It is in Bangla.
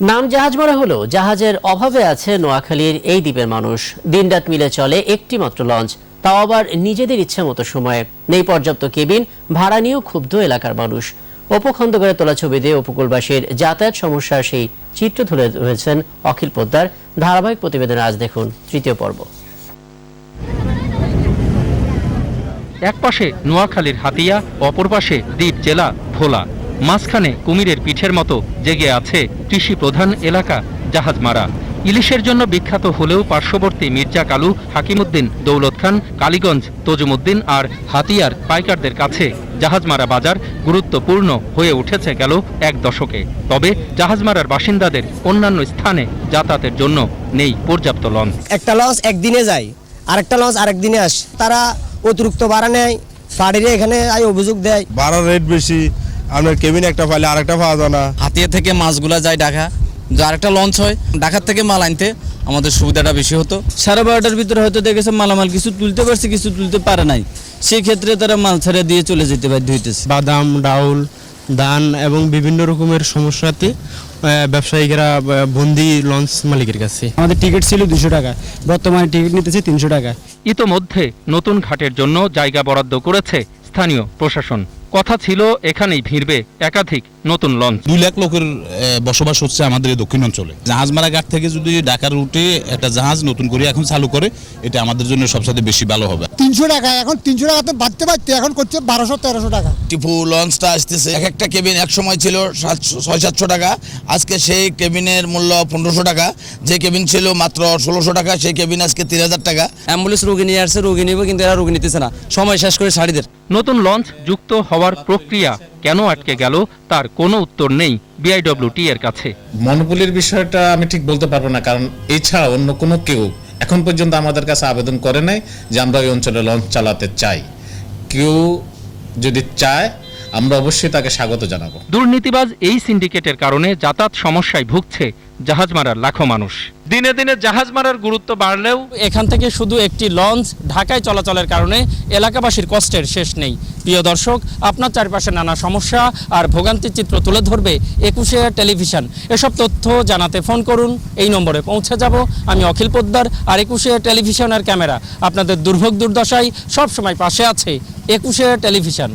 নাম জাহাজমারা হলেও জাহাজের অভাবে আছে নোয়াখালীর এই দ্বীপের মানুষ। দিনরাত মিলে চলে একটি মাত্র লঞ্চ, তাও আবার নিজেদের ইচ্ছে মতো সময়ে। নেই পর্যাপ্ত কেবিন, ভাড়া নিয়েও ক্ষুব্ধ এলাকার মানুষ। উপখণ্ডঘরে তোলা ছবি দিয়ে উপকূলবাসীর যাতায়াত সমস্যার সেই চিত্র তুলে ধরেছেন অখিল পোদ্দার। ধারাবাহিক প্রতিবেদনে আজ দেখুন তৃতীয় পর্ব। এক পাশে নোয়াখালীর হাতিয়া, অপর পাশে দ্বীপ জেলা ভোলা। মাঝখানে কুমিরের পিঠের মতো জেগে আছে কৃষি প্রধান এলাকা জাহাজমারা। ইলিশের জন্য বিখ্যাত হলেও পার্শ্ববর্তী মির্জা কালু, হাকিমউদ্দিন, দৌলত খান, কালীগঞ্জ, তজুমউদ্দিন আর হাতিয়ার পাইকারদের কাছে জাহাজমারা বাজার গুরুত্বপূর্ণ হয়ে উঠেছে গেল এক দশকে। তবে জাহাজমারার বাসিন্দাদের অন্যান্য স্থানে যাতায়াতের জন্য নেই পর্যাপ্ত লঞ্চ। একটা লঞ্চ একদিনে যায়, আরেকটা লঞ্চ আরেক দিনে আসে। তারা অতিরিক্ত ভাড়া নেয়, ফাড়িরে এখানে অভিযোগ দেয়। ভাড়ার রেট বেশি, আপনার কেবিন একটা পাইলে আরেকটা পাওয়া যায় না। হাতিয়া থেকে মাছগুলা যায় ঢাকা, যে আরেকটা লঞ্চ হয়, ঢাকার থেকে মাল আনতে আমাদের সুবিধাটা বেশি হতো। 12:30টার ভিতরে হয়তো দেখেছে মালামাল কিছু তুলতে পারছে, কিছু তুলতে পারে নাই। সেই ক্ষেত্রে তারা মাল ছেড়ে দিয়ে চলে যেতে বাধ্য হইতেছে। বাদাম, ডাউল, ধান এবং বিভিন্ন রকমের সমস্যাতে ব্যবসায়ীরা বন্দি লঞ্চ মালিকের কাছে। আমাদের টিকিট ছিল 200 টাকা, বর্তমানে টিকিট নিতেছে 300 টাকা। ইতোমধ্যে নতুন ঘাটের জন্য জায়গা বরাদ্দ করেছে স্থানীয় প্রশাসন। কথা ছিল এখানেই ভিড়বে একাধিক নতুন লঞ্চ। 2 লাখ লোকের বসবাস হচ্ছে আমাদের এই দক্ষিণ অঞ্চলে। জাহাজমারা ঘাট থেকে যদি ঢাকার রুটে একটা জাহাজ নতুন করে এখন চালু করে, এটা আমাদের জন্য সবচেয়ে বেশি ভালো হবে। 300 টাকা, এখন 300 টাকাতে বাড়তে বাড়তে এখন করছে 1200-1300 টাকা। টিপু লঞ্চটা আসতেছে, এক একটা কেবিন এক সময় ছিল 600-700 টাকা, আজকে সেই কেবিনের মূল্য 1500 টাকা। যে কেবিন ছিল মাত্র 1600 টাকা, সেই কেবিন আজকে 3000 টাকা। অ্যাম্বুলেন্স রোগী নিয়ে আসছে, রোগী নিব, কিন্তু এরা রোগী নিতেছে না, সময় শেষ করে ছাড়িদের। নতুন লঞ্চ যুক্ত হওয়ার প্রক্রিয়া কেন আটকে গেল তার কোনো উত্তর নেই বিআইডব্লিউটি এর কাছে। মনোপলির বিষয়টা আমি ঠিক বলতে পারবো না, কারণ এছাড়া অন্য কোনো কেউ এখন পর্যন্ত আমাদের কাছে আবেদন করে নাই যে আমরা এই অঞ্চলে লঞ্চ চালাতে চাই। কেউ যদি চায় আমরা অবশ্যই তাকে স্বাগত জানাবো। দুর্নীতিবাজ এই সিন্ডিকেটের কারণে যাতায়াত সমস্যায় ভুগছে জাহাজমারার লাখো মানুষ। দিনে দিনে জাহাজমারার গুরুত্ব বাড়লেও এখান থেকে শুধু একটি লঞ্চ ঢাকায় চলাচলের কারণে এলাকাবাসীর কষ্টের শেষ নেই। প্রিয় দর্শক, আপনার চারপাশে নানা সমস্যা আর ভোগান্তির চিত্র তুলে ধরবে 21 টেলিভিশন। এসব তথ্য জানাতে ফোন করুন, এই নম্বরে পৌঁছে যাব আমি অখিল পোদ্দার। আর 21 টেলিভিশনের ক্যামেরা আপনাদের দুর্ভোগ দুর্দশায় সবসময় পাশে আছে 21 টেলিভিশন।